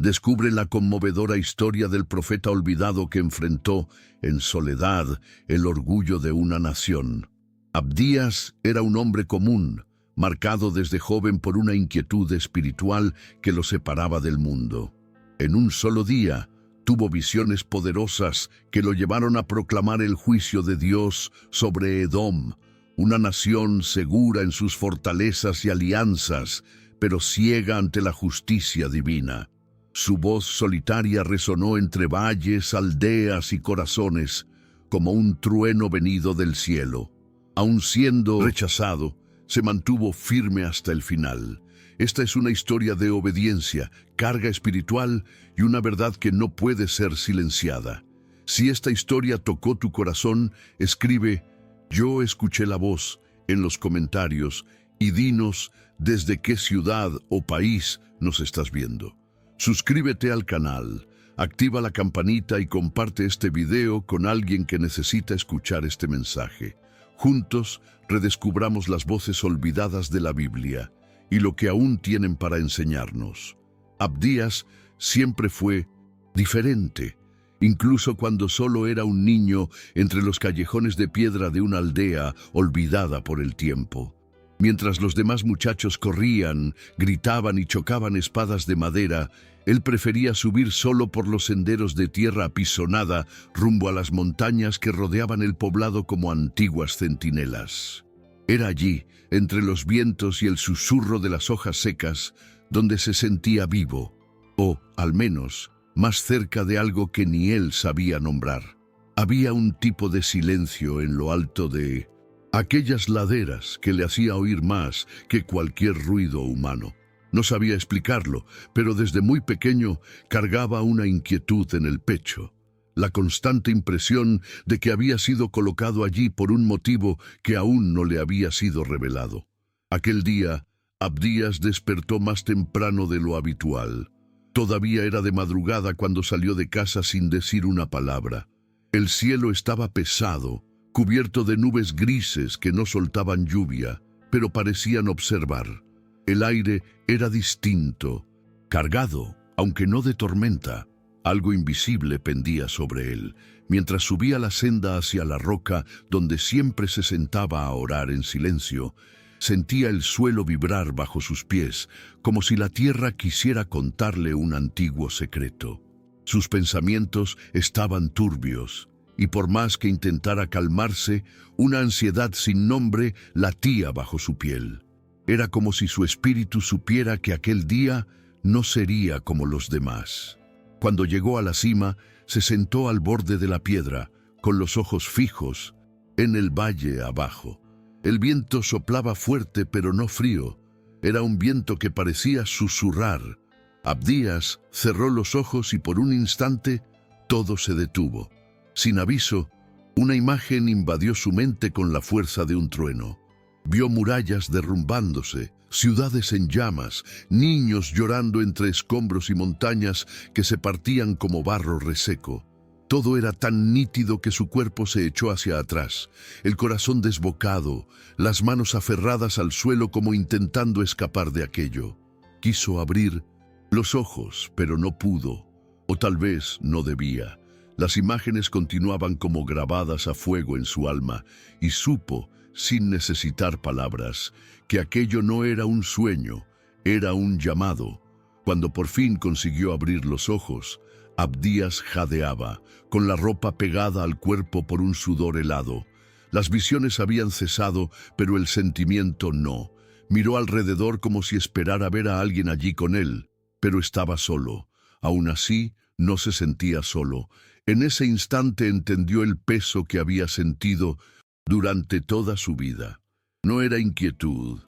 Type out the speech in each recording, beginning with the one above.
Descubre la conmovedora historia del profeta olvidado que enfrentó, en soledad, el orgullo de una nación. Abdías era un hombre común, marcado desde joven por una inquietud espiritual que lo separaba del mundo. En un solo día, tuvo visiones poderosas que lo llevaron a proclamar el juicio de Dios sobre Edom, una nación segura en sus fortalezas y alianzas, pero ciega ante la justicia divina. Su voz solitaria resonó entre valles, aldeas y corazones, como un trueno venido del cielo. Aun siendo rechazado, se mantuvo firme hasta el final. Esta es una historia de obediencia, carga espiritual y una verdad que no puede ser silenciada. Si esta historia tocó tu corazón, escribe "Yo escuché la voz" en los comentarios y dinos desde qué ciudad o país nos estás viendo. Suscríbete al canal, activa la campanita y comparte este video con alguien que necesita escuchar este mensaje. Juntos redescubramos las voces olvidadas de la Biblia y lo que aún tienen para enseñarnos. Abdías siempre fue diferente, incluso cuando solo era un niño entre los callejones de piedra de una aldea olvidada por el tiempo. Mientras los demás muchachos corrían, gritaban y chocaban espadas de madera, él prefería subir solo por los senderos de tierra apisonada rumbo a las montañas que rodeaban el poblado como antiguas centinelas. Era allí, entre los vientos y el susurro de las hojas secas, donde se sentía vivo, o, al menos, más cerca de algo que ni él sabía nombrar. Había un tipo de silencio en lo alto de aquellas laderas que le hacía oír más que cualquier ruido humano. No sabía explicarlo, pero desde muy pequeño cargaba una inquietud en el pecho. La constante impresión de que había sido colocado allí por un motivo que aún no le había sido revelado. Aquel día, Abdías despertó más temprano de lo habitual. Todavía era de madrugada cuando salió de casa sin decir una palabra. El cielo estaba pesado, cubierto de nubes grises que no soltaban lluvia, pero parecían observar. El aire era distinto, cargado, aunque no de tormenta. Algo invisible pendía sobre él, mientras subía la senda hacia la roca donde siempre se sentaba a orar en silencio. Sentía el suelo vibrar bajo sus pies, como si la tierra quisiera contarle un antiguo secreto. Sus pensamientos estaban turbios, y por más que intentara calmarse, una ansiedad sin nombre latía bajo su piel. Era como si su espíritu supiera que aquel día no sería como los demás. Cuando llegó a la cima, se sentó al borde de la piedra, con los ojos fijos, en el valle abajo. El viento soplaba fuerte pero no frío. Era un viento que parecía susurrar. Abdías cerró los ojos y por un instante todo se detuvo. Sin aviso, una imagen invadió su mente con la fuerza de un trueno. Vio murallas derrumbándose, ciudades en llamas, niños llorando entre escombros y montañas que se partían como barro reseco. Todo era tan nítido que su cuerpo se echó hacia atrás, el corazón desbocado, las manos aferradas al suelo como intentando escapar de aquello. Quiso abrir los ojos, pero no pudo, o tal vez no debía. Las imágenes continuaban como grabadas a fuego en su alma, y supo, sin necesitar palabras, que aquello no era un sueño, era un llamado. Cuando por fin consiguió abrir los ojos, Abdías jadeaba, con la ropa pegada al cuerpo por un sudor helado. Las visiones habían cesado, pero el sentimiento no. Miró alrededor como si esperara ver a alguien allí con él, pero estaba solo. Aún así, no se sentía solo. En ese instante entendió el peso que había sentido durante toda su vida. No era inquietud,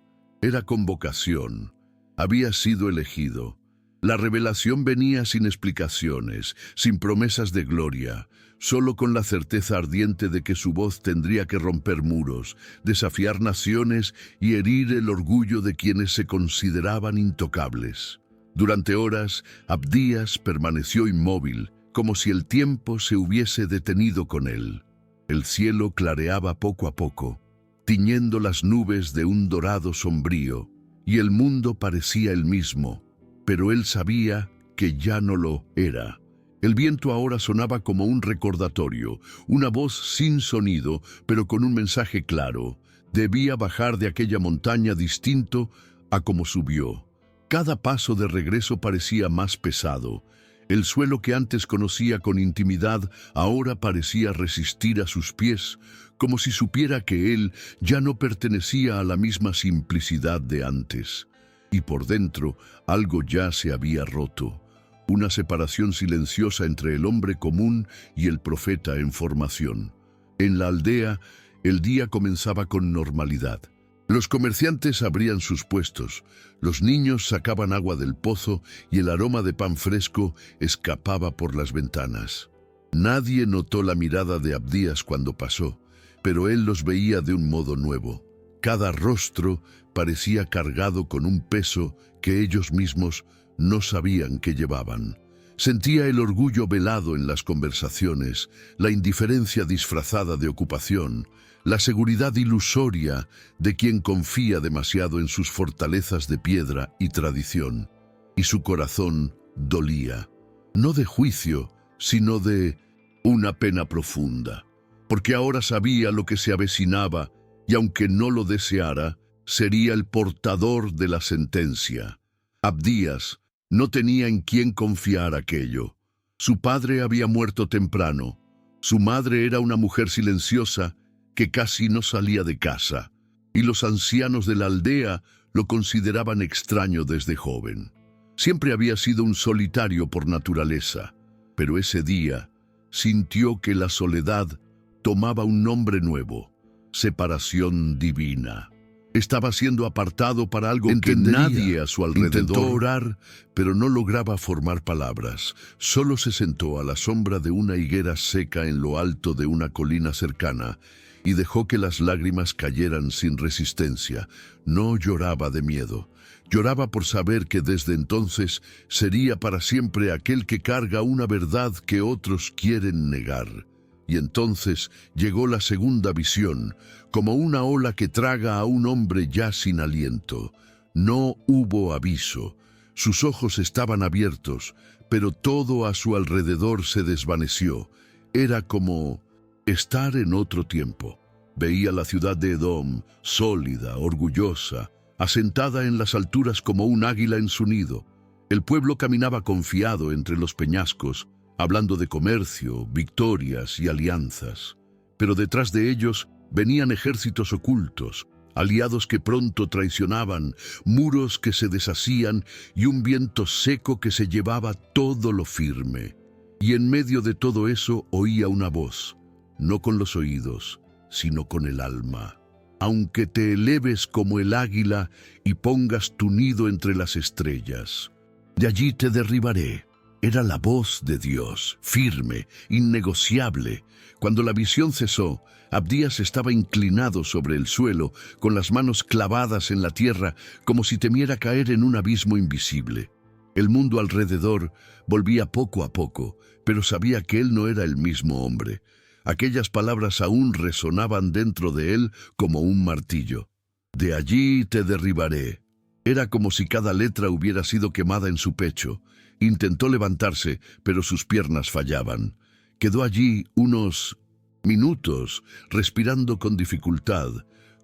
era convocación. Había sido elegido. La revelación venía sin explicaciones, sin promesas de gloria, solo con la certeza ardiente de que su voz tendría que romper muros, desafiar naciones y herir el orgullo de quienes se consideraban intocables. Durante horas, Abdías permaneció inmóvil, como si el tiempo se hubiese detenido con él. El cielo clareaba poco a poco, tiñendo las nubes de un dorado sombrío, y el mundo parecía el mismo, pero él sabía que ya no lo era. El viento ahora sonaba como un recordatorio, una voz sin sonido, pero con un mensaje claro. Debía bajar de aquella montaña distinto a como subió. Cada paso de regreso parecía más pesado. El suelo que antes conocía con intimidad ahora parecía resistir a sus pies, como si supiera que él ya no pertenecía a la misma simplicidad de antes. Y por dentro algo ya se había roto. Una separación silenciosa entre el hombre común y el profeta en formación. En la aldea, el día comenzaba con normalidad. Los comerciantes abrían sus puestos, los niños sacaban agua del pozo y el aroma de pan fresco escapaba por las ventanas. Nadie notó la mirada de Abdías cuando pasó, pero él los veía de un modo nuevo. Cada rostro parecía cargado con un peso que ellos mismos no sabían que llevaban. Sentía el orgullo velado en las conversaciones, la indiferencia disfrazada de ocupación, la seguridad ilusoria de quien confía demasiado en sus fortalezas de piedra y tradición. Y su corazón dolía, no de juicio, sino de una pena profunda, porque ahora sabía lo que se avecinaba y aunque no lo deseara, sería el portador de la sentencia. Abdías no tenía en quién confiar aquello. Su padre había muerto temprano. Su madre era una mujer silenciosa que casi no salía de casa, y los ancianos de la aldea lo consideraban extraño desde joven. Siempre había sido un solitario por naturaleza, pero ese día sintió que la soledad tomaba un nombre nuevo, separación divina. Estaba siendo apartado para algo que nadie a su alrededor. Intentó orar, pero no lograba formar palabras. Solo se sentó a la sombra de una higuera seca en lo alto de una colina cercana y dejó que las lágrimas cayeran sin resistencia. No lloraba de miedo. Lloraba por saber que desde entonces sería para siempre aquel que carga una verdad que otros quieren negar. Y entonces llegó la segunda visión, como una ola que traga a un hombre ya sin aliento. No hubo aviso. Sus ojos estaban abiertos, pero todo a su alrededor se desvaneció. Era como estar en otro tiempo. Veía la ciudad de Edom, sólida, orgullosa, asentada en las alturas como un águila en su nido. El pueblo caminaba confiado entre los peñascos, hablando de comercio, victorias y alianzas. Pero detrás de ellos venían ejércitos ocultos, aliados que pronto traicionaban, muros que se deshacían y un viento seco que se llevaba todo lo firme. Y en medio de todo eso oía una voz, no con los oídos, sino con el alma. Aunque te eleves como el águila y pongas tu nido entre las estrellas, de allí te derribaré. Era la voz de Dios, firme, innegociable. Cuando la visión cesó, Abdías estaba inclinado sobre el suelo, con las manos clavadas en la tierra, como si temiera caer en un abismo invisible. El mundo alrededor volvía poco a poco, pero sabía que él no era el mismo hombre. Aquellas palabras aún resonaban dentro de él como un martillo. De allí te derribaré. Era como si cada letra hubiera sido quemada en su pecho. Intentó levantarse, pero sus piernas fallaban. Quedó allí unos minutos, respirando con dificultad,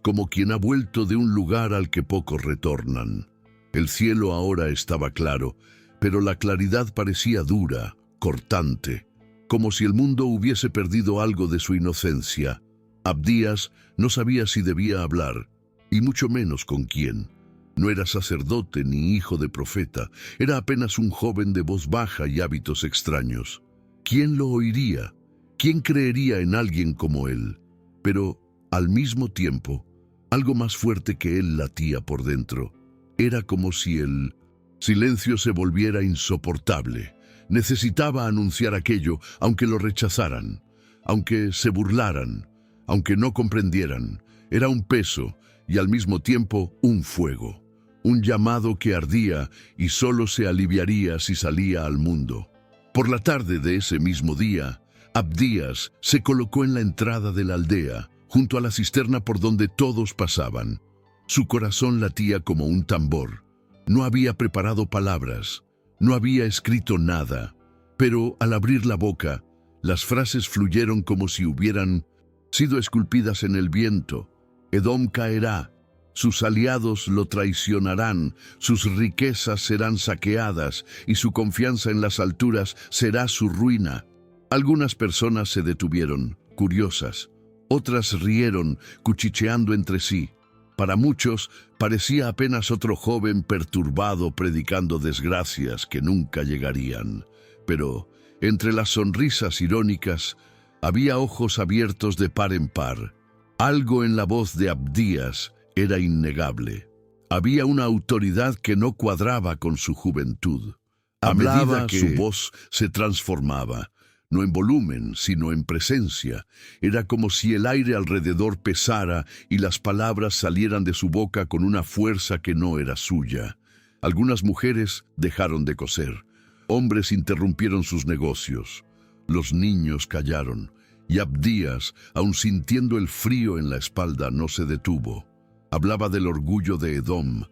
como quien ha vuelto de un lugar al que pocos retornan. El cielo ahora estaba claro, pero la claridad parecía dura, cortante, como si el mundo hubiese perdido algo de su inocencia. Abdías no sabía si debía hablar, y mucho menos con quién. No era sacerdote ni hijo de profeta, era apenas un joven de voz baja y hábitos extraños. ¿Quién lo oiría? ¿Quién creería en alguien como él? Pero, al mismo tiempo, algo más fuerte que él latía por dentro. Era como si el silencio se volviera insoportable. Necesitaba anunciar aquello, aunque lo rechazaran, aunque se burlaran, aunque no comprendieran. Era un peso y al mismo tiempo un fuego. Un llamado que ardía y solo se aliviaría si salía al mundo. Por la tarde de ese mismo día, Abdías se colocó en la entrada de la aldea, junto a la cisterna por donde todos pasaban. Su corazón latía como un tambor. No había preparado palabras, No había escrito nada, pero al abrir la boca, las frases fluyeron como si hubieran sido esculpidas en el viento. Edom caerá, sus aliados lo traicionarán, sus riquezas serán saqueadas y su confianza en las alturas será su ruina. Algunas personas se detuvieron, curiosas. Otras rieron, cuchicheando entre sí. Para muchos, parecía apenas otro joven perturbado predicando desgracias que nunca llegarían. Pero, entre las sonrisas irónicas, había ojos abiertos de par en par. Algo en la voz de Abdías era innegable. Había una autoridad que no cuadraba con su juventud. A medida que su voz se transformaba, no en volumen, sino en presencia. Era como si el aire alrededor pesara y las palabras salieran de su boca con una fuerza que no era suya. Algunas mujeres dejaron de coser. Hombres interrumpieron sus negocios. Los niños callaron. Y Abdías, aun sintiendo el frío en la espalda, no se detuvo. Hablaba del orgullo de Edom,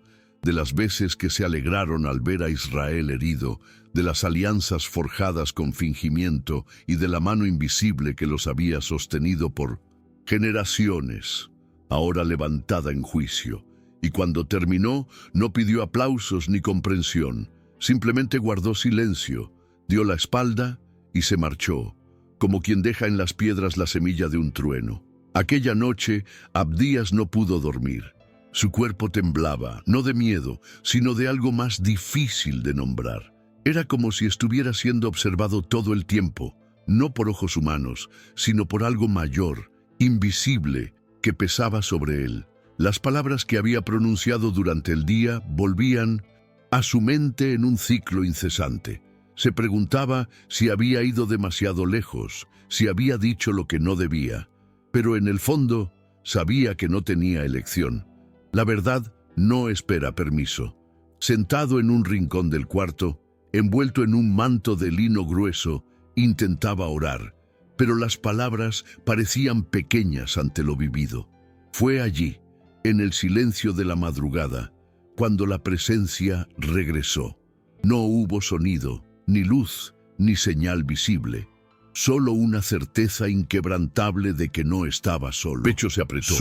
de las veces que se alegraron al ver a Israel herido, de las alianzas forjadas con fingimiento y de la mano invisible que los había sostenido por generaciones, ahora levantada en juicio. Y cuando terminó, no pidió aplausos ni comprensión, simplemente guardó silencio, dio la espalda y se marchó, como quien deja en las piedras la semilla de un trueno. Aquella noche, Abdías no pudo dormir. Su cuerpo temblaba, no de miedo, sino de algo más difícil de nombrar. Era como si estuviera siendo observado todo el tiempo, no por ojos humanos, sino por algo mayor, invisible, que pesaba sobre él. Las palabras que había pronunciado durante el día volvían a su mente en un ciclo incesante. Se preguntaba si había ido demasiado lejos, si había dicho lo que no debía. Pero en el fondo, sabía que no tenía elección. La verdad no espera permiso. Sentado en un rincón del cuarto, envuelto en un manto de lino grueso, intentaba orar, pero las palabras parecían pequeñas ante lo vivido. Fue allí, en el silencio de la madrugada, cuando la presencia regresó. No hubo sonido, ni luz, ni señal visible. Solo una certeza inquebrantable de que no estaba solo. El pecho se apretó.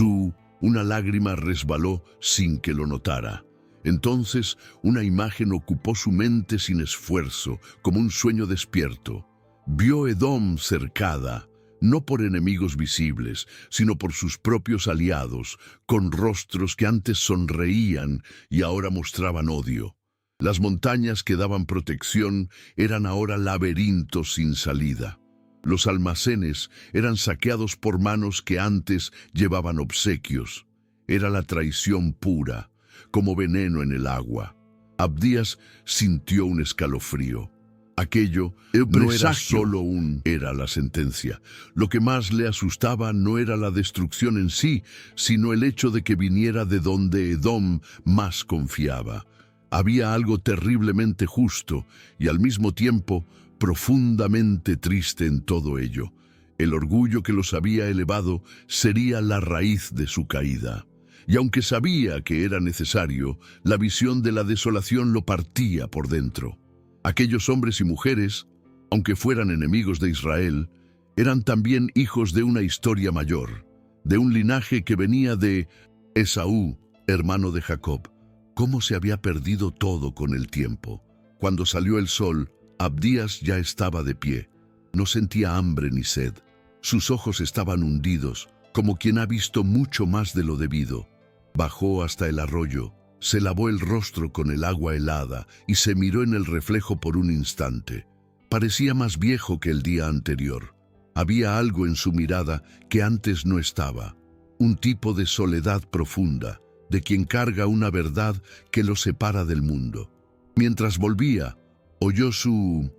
Una lágrima resbaló sin que lo notara. Entonces, una imagen ocupó su mente sin esfuerzo, como un sueño despierto. Vio Edom cercada, no por enemigos visibles, sino por sus propios aliados, con rostros que antes sonreían y ahora mostraban odio. Las montañas que daban protección eran ahora laberintos sin salida. Los almacenes eran saqueados por manos que antes llevaban obsequios. Era la traición pura, como veneno en el agua. Abdías sintió un escalofrío. Aquello no era solo era la sentencia. Lo que más le asustaba no era la destrucción en sí, sino el hecho de que viniera de donde Edom más confiaba. Había algo terriblemente justo y al mismo tiempo profundamente triste en todo ello. El orgullo que los había elevado sería la raíz de su caída. Y aunque sabía que era necesario, la visión de la desolación lo partía por dentro. Aquellos hombres y mujeres, aunque fueran enemigos de Israel, eran también hijos de una historia mayor, de un linaje que venía de Esaú, hermano de Jacob. ¿Cómo se había perdido todo con el tiempo? Cuando salió el sol, Abdías ya estaba de pie. No sentía hambre ni sed. Sus ojos estaban hundidos, como quien ha visto mucho más de lo debido. Bajó hasta el arroyo, se lavó el rostro con el agua helada y se miró en el reflejo por un instante. Parecía más viejo que el día anterior. Había algo en su mirada que antes no estaba. Un tipo de soledad profunda, de quien carga una verdad que lo separa del mundo. Mientras volvía, oyó su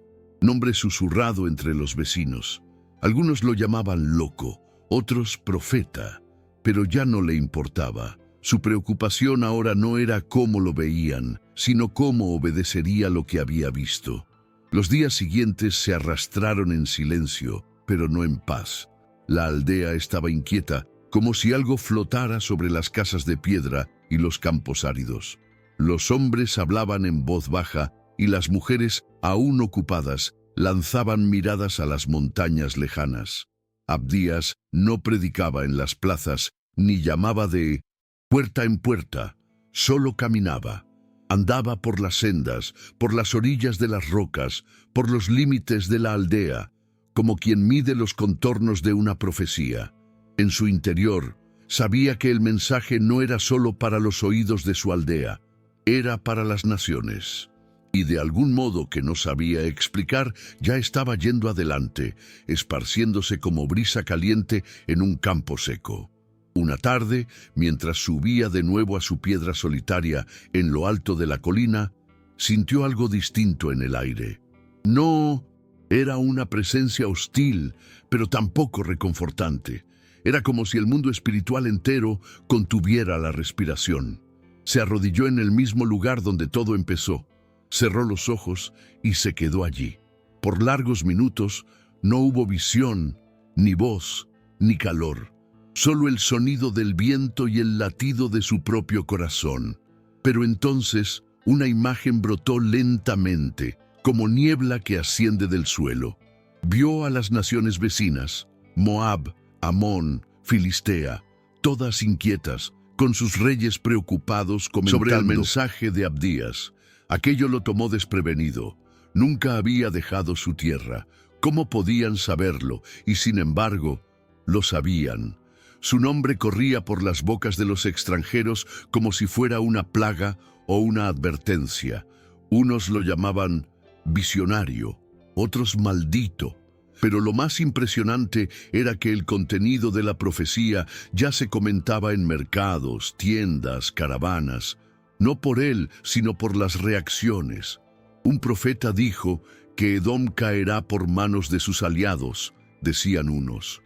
nombre susurrado entre los vecinos. Algunos lo llamaban loco, otros profeta, pero ya no le importaba. Su preocupación ahora no era cómo lo veían, sino cómo obedecería lo que había visto. Los días siguientes se arrastraron en silencio, pero no en paz. La aldea estaba inquieta, como si algo flotara sobre las casas de piedra y los campos áridos. Los hombres hablaban en voz baja y las mujeres, aún ocupadas, lanzaban miradas a las montañas lejanas. Abdías no predicaba en las plazas, ni llamaba de puerta en puerta, solo caminaba. Andaba por las sendas, por las orillas de las rocas, por los límites de la aldea, como quien mide los contornos de una profecía. En su interior, sabía que el mensaje no era solo para los oídos de su aldea, era para las naciones. Y de algún modo que no sabía explicar, ya estaba yendo adelante, esparciéndose como brisa caliente en un campo seco. Una tarde, mientras subía de nuevo a su piedra solitaria en lo alto de la colina, sintió algo distinto en el aire. No era una presencia hostil, pero tampoco reconfortante. Era como si el mundo espiritual entero contuviera la respiración. Se arrodilló en el mismo lugar donde todo empezó, cerró los ojos y se quedó allí. Por largos minutos no hubo visión, ni voz, ni calor. Solo el sonido del viento y el latido de su propio corazón. Pero entonces una imagen brotó lentamente, como niebla que asciende del suelo. Vio a las naciones vecinas, Moab, Amón, Filistea, todas inquietas, con sus reyes preocupados comentando sobre el mensaje de Abdías. Aquello lo tomó desprevenido. Nunca había dejado su tierra. ¿Cómo podían saberlo? Y sin embargo, lo sabían. Su nombre corría por las bocas de los extranjeros como si fuera una plaga o una advertencia. Unos lo llamaban visionario, otros maldito. Pero lo más impresionante era que el contenido de la profecía ya se comentaba en mercados, tiendas, caravanas. No por él, sino por las reacciones. Un profeta dijo que Edom caerá por manos de sus aliados, decían unos.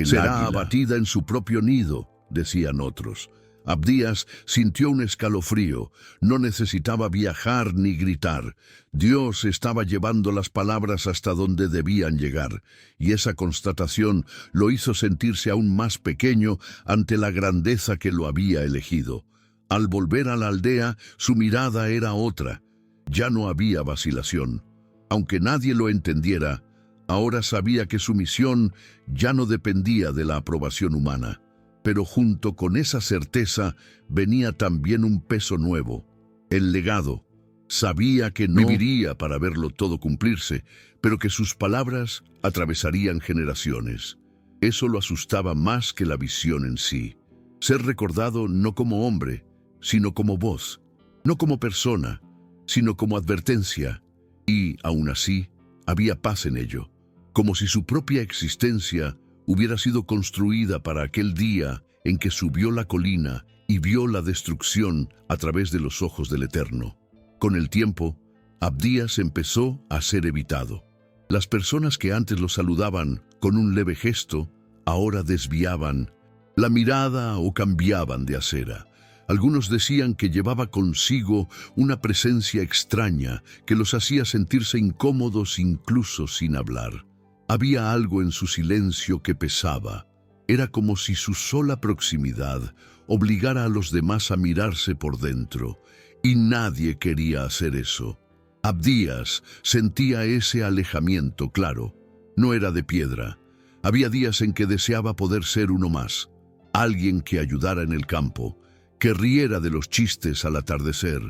Será abatida en su propio nido, decían otros. Abdías sintió un escalofrío. No necesitaba viajar ni gritar. Dios estaba llevando las palabras hasta donde debían llegar, y esa constatación lo hizo sentirse aún más pequeño ante la grandeza que lo había elegido. Al volver a la aldea, su mirada era otra. Ya no había vacilación. Aunque nadie lo entendiera, ahora sabía que su misión ya no dependía de la aprobación humana. Pero junto con esa certeza venía también un peso nuevo, el legado. Sabía que no viviría para verlo todo cumplirse, pero que sus palabras atravesarían generaciones. Eso lo asustaba más que la visión en sí. Ser recordado no como hombre, sino como voz, no como persona, sino como advertencia. Y, aún así, había paz en ello, como si su propia existencia hubiera sido construida para aquel día en que subió la colina y vio la destrucción a través de los ojos del Eterno. Con el tiempo, Abdías empezó a ser evitado. Las personas que antes lo saludaban con un leve gesto, ahora desviaban la mirada o cambiaban de acera. Algunos decían que llevaba consigo una presencia extraña que los hacía sentirse incómodos incluso sin hablar. Había algo en su silencio que pesaba. Era como si su sola proximidad obligara a los demás a mirarse por dentro, y nadie quería hacer eso. Abdías sentía ese alejamiento, claro. No era de piedra. Había días en que deseaba poder ser uno más, alguien que ayudara en el campo, que riera de los chistes al atardecer,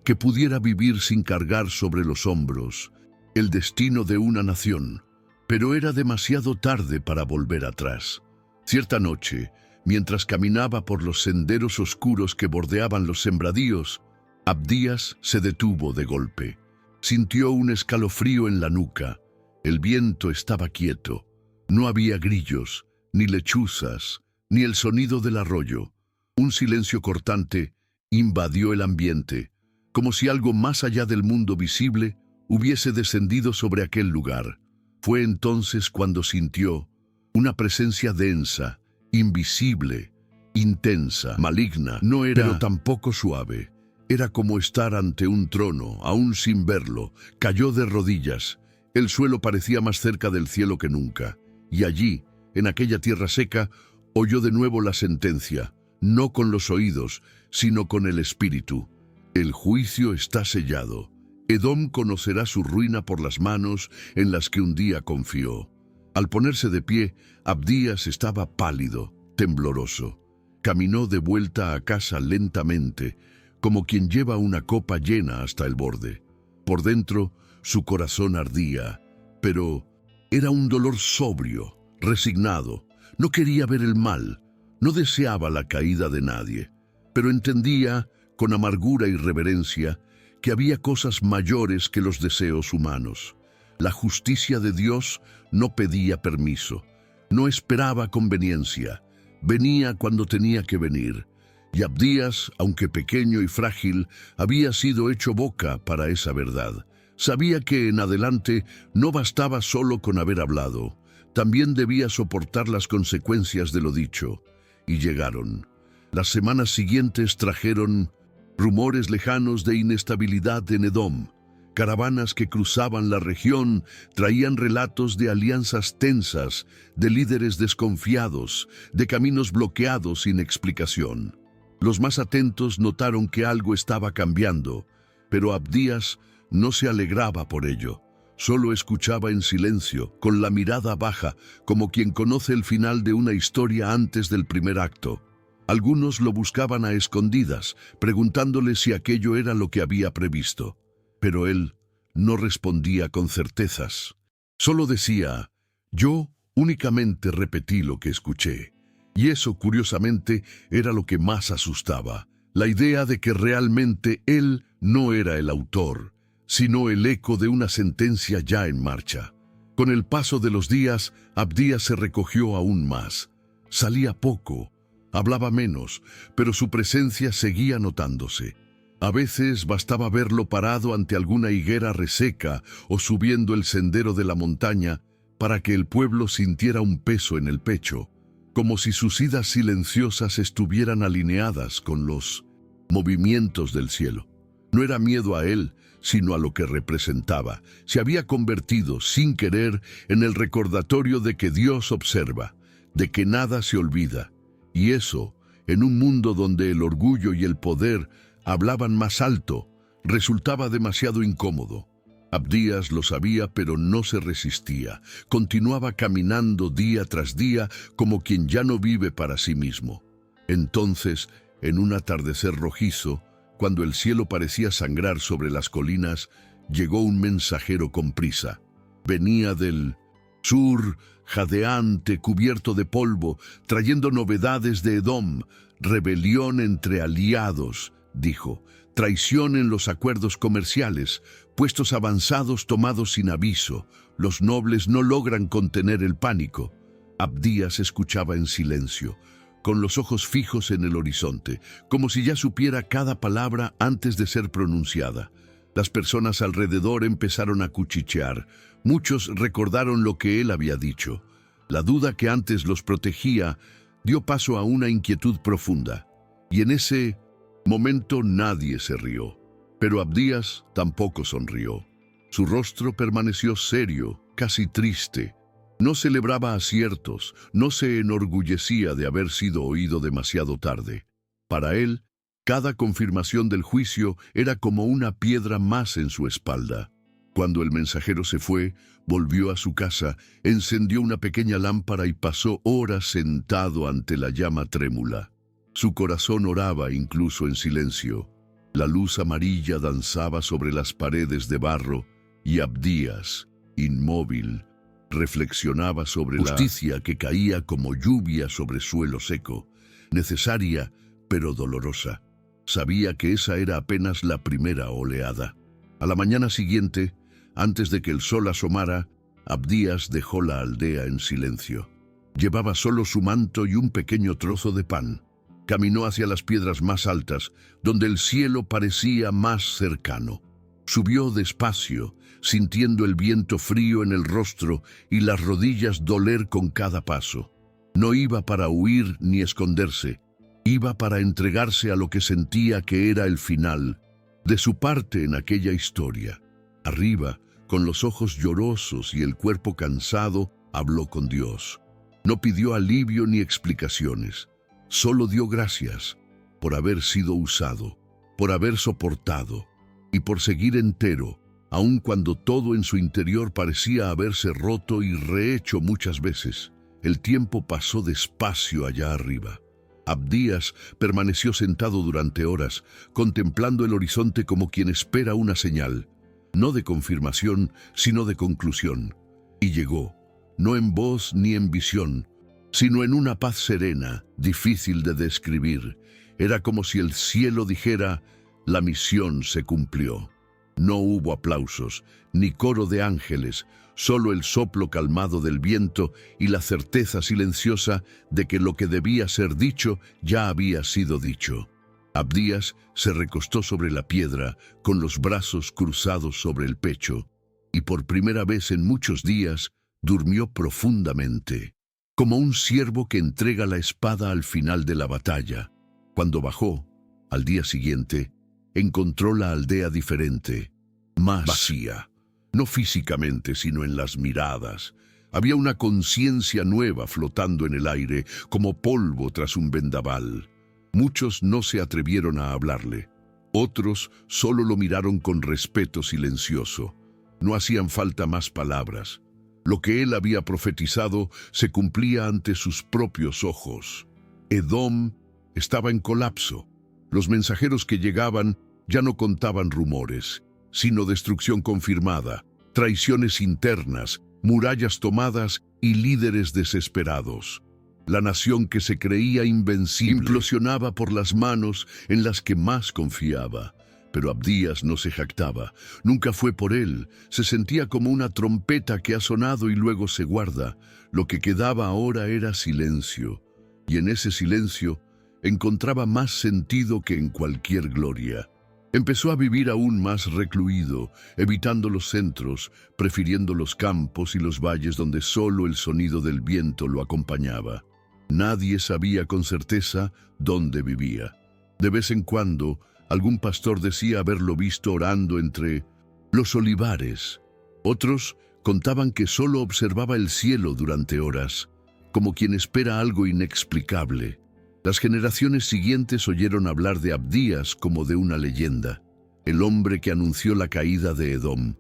que pudiera vivir sin cargar sobre los hombros el destino de una nación. Pero era demasiado tarde para volver atrás. Cierta noche, mientras caminaba por los senderos oscuros que bordeaban los sembradíos, Abdías se detuvo de golpe. Sintió un escalofrío en la nuca. El viento estaba quieto. No había grillos, ni lechuzas, ni el sonido del arroyo. Un silencio cortante invadió el ambiente, como si algo más allá del mundo visible hubiese descendido sobre aquel lugar. Fue entonces cuando sintió una presencia densa, invisible, intensa, maligna. No era, pero tampoco suave. Era como estar ante un trono, aún sin verlo. Cayó de rodillas. El suelo parecía más cerca del cielo que nunca. Y allí, en aquella tierra seca, oyó de nuevo la sentencia, no con los oídos, sino con el espíritu. El juicio está sellado. Edom conocerá su ruina por las manos en las que un día confió. Al ponerse de pie, Abdías estaba pálido, tembloroso. Caminó de vuelta a casa lentamente, como quien lleva una copa llena hasta el borde. Por dentro, su corazón ardía, pero era un dolor sobrio, resignado. No quería ver el mal, no deseaba la caída de nadie, pero entendía, con amargura y reverencia, que había cosas mayores que los deseos humanos. La justicia de Dios no pedía permiso, no esperaba conveniencia, venía cuando tenía que venir. Y Abdías, aunque pequeño y frágil, había sido hecho boca para esa verdad. Sabía que en adelante no bastaba solo con haber hablado, también debía soportar las consecuencias de lo dicho. Y llegaron. Las semanas siguientes trajeron rumores lejanos de inestabilidad en Edom. Caravanas que cruzaban la región traían relatos de alianzas tensas, de líderes desconfiados, de caminos bloqueados sin explicación. Los más atentos notaron que algo estaba cambiando, pero Abdías no se alegraba por ello. Solo escuchaba en silencio, con la mirada baja, como quien conoce el final de una historia antes del primer acto. Algunos lo buscaban a escondidas, preguntándole si aquello era lo que había previsto. Pero él no respondía con certezas. Solo decía, yo únicamente repetí lo que escuché. Y eso, curiosamente, era lo que más asustaba. La idea de que realmente él no era el autor, sino el eco de una sentencia ya en marcha. Con el paso de los días, Abdías se recogió aún más. Salía poco, hablaba menos, pero su presencia seguía notándose. A veces bastaba verlo parado ante alguna higuera reseca o subiendo el sendero de la montaña para que el pueblo sintiera un peso en el pecho, como si sus idas silenciosas estuvieran alineadas con los movimientos del cielo. No era miedo a él, sino a lo que representaba. Se había convertido, sin querer, en el recordatorio de que Dios observa, de que nada se olvida. Y eso, en un mundo donde el orgullo y el poder hablaban más alto, resultaba demasiado incómodo. Abdías lo sabía, pero no se resistía. Continuaba caminando día tras día como quien ya no vive para sí mismo. Entonces, en un atardecer rojizo, cuando el cielo parecía sangrar sobre las colinas, llegó un mensajero con prisa. Venía del sur, jadeante, cubierto de polvo, trayendo novedades de Edom, rebelión entre aliados, dijo, traición en los acuerdos comerciales, puestos avanzados tomados sin aviso. Los nobles no logran contener el pánico. Abdías escuchaba en silencio, con los ojos fijos en el horizonte, como si ya supiera cada palabra antes de ser pronunciada. Las personas alrededor empezaron a cuchichear. Muchos recordaron lo que él había dicho. La duda que antes los protegía dio paso a una inquietud profunda. Y en ese momento nadie se rió. Pero Abdías tampoco sonrió. Su rostro permaneció serio, casi triste. No celebraba aciertos, no se enorgullecía de haber sido oído demasiado tarde. Para él, cada confirmación del juicio era como una piedra más en su espalda. Cuando el mensajero se fue, volvió a su casa, encendió una pequeña lámpara y pasó horas sentado ante la llama trémula. Su corazón oraba incluso en silencio. La luz amarilla danzaba sobre las paredes de barro y Abdías, inmóvil, reflexionaba sobre la justicia que caía como lluvia sobre suelo seco, necesaria pero dolorosa. Sabía que esa era apenas la primera oleada. A la mañana siguiente, antes de que el sol asomara, Abdías dejó la aldea en silencio. Llevaba solo su manto y un pequeño trozo de pan. Caminó hacia las piedras más altas, donde el cielo parecía más cercano. Subió despacio, sintiendo el viento frío en el rostro y las rodillas doler con cada paso. No iba para huir ni esconderse, iba para entregarse a lo que sentía que era el final de su parte en aquella historia. Arriba, con los ojos llorosos y el cuerpo cansado, habló con Dios. No pidió alivio ni explicaciones. Solo dio gracias por haber sido usado, por haber soportado, y por seguir entero, aun cuando todo en su interior parecía haberse roto y rehecho muchas veces. El tiempo pasó despacio allá arriba. Abdías permaneció sentado durante horas, contemplando el horizonte como quien espera una señal, no de confirmación, sino de conclusión. Y llegó, no en voz ni en visión, sino en una paz serena, difícil de describir. Era como si el cielo dijera: la misión se cumplió. No hubo aplausos, ni coro de ángeles, solo el soplo calmado del viento y la certeza silenciosa de que lo que debía ser dicho ya había sido dicho. Abdías se recostó sobre la piedra, con los brazos cruzados sobre el pecho, y por primera vez en muchos días durmió profundamente, como un ciervo que entrega la espada al final de la batalla. Cuando bajó, al día siguiente, encontró la aldea diferente, más vacía. No físicamente, sino en las miradas. Había una conciencia nueva flotando en el aire, como polvo tras un vendaval. Muchos no se atrevieron a hablarle. Otros solo lo miraron con respeto silencioso. No hacían falta más palabras. Lo que él había profetizado se cumplía ante sus propios ojos. Edom estaba en colapso. Los mensajeros que llegaban ya no contaban rumores, sino destrucción confirmada, traiciones internas, murallas tomadas y líderes desesperados. La nación que se creía invencible implosionaba por las manos en las que más confiaba. Pero Abdías no se jactaba, nunca fue por él, se sentía como una trompeta que ha sonado y luego se guarda. Lo que quedaba ahora era silencio, y en ese silencio encontraba más sentido que en cualquier gloria. Empezó a vivir aún más recluido, evitando los centros, prefiriendo los campos y los valles donde solo el sonido del viento lo acompañaba. Nadie sabía con certeza dónde vivía. De vez en cuando, algún pastor decía haberlo visto orando entre los olivares. Otros contaban que solo observaba el cielo durante horas, como quien espera algo inexplicable. Las generaciones siguientes oyeron hablar de Abdías como de una leyenda, el hombre que anunció la caída de Edom.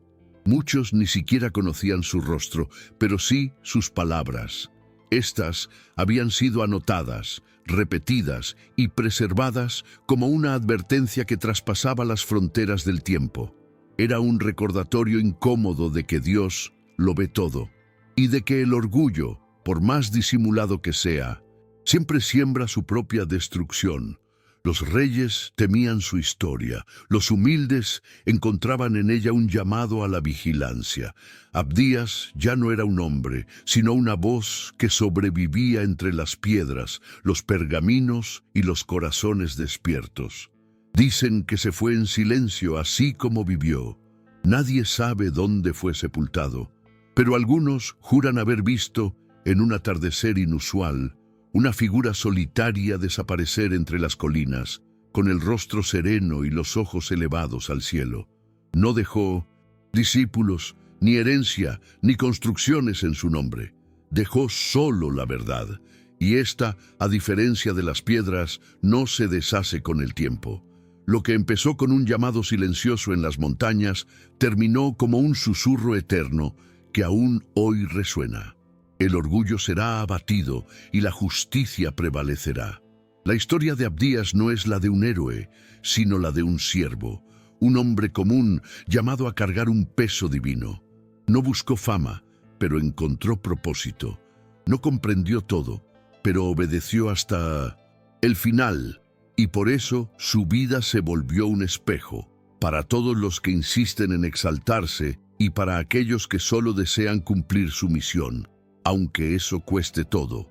Muchos ni siquiera conocían su rostro, pero sí sus palabras. Estas habían sido anotadas, repetidas y preservadas como una advertencia que traspasaba las fronteras del tiempo. Era un recordatorio incómodo de que Dios lo ve todo y de que el orgullo, por más disimulado que sea, siempre siembra su propia destrucción. Los reyes temían su historia, los humildes encontraban en ella un llamado a la vigilancia. Abdías ya no era un hombre, sino una voz que sobrevivía entre las piedras, los pergaminos y los corazones despiertos. Dicen que se fue en silencio así como vivió. Nadie sabe dónde fue sepultado, pero algunos juran haber visto, en un atardecer inusual, una figura solitaria desaparecer entre las colinas, con el rostro sereno y los ojos elevados al cielo. No dejó discípulos, ni herencia, ni construcciones en su nombre. Dejó solo la verdad, y esta, a diferencia de las piedras, no se deshace con el tiempo. Lo que empezó con un llamado silencioso en las montañas, terminó como un susurro eterno que aún hoy resuena. El orgullo será abatido y la justicia prevalecerá. La historia de Abdías no es la de un héroe, sino la de un siervo, un hombre común llamado a cargar un peso divino. No buscó fama, pero encontró propósito. No comprendió todo, pero obedeció hasta el final, y por eso su vida se volvió un espejo, para todos los que insisten en exaltarse y para aquellos que solo desean cumplir su misión, aunque eso cueste todo.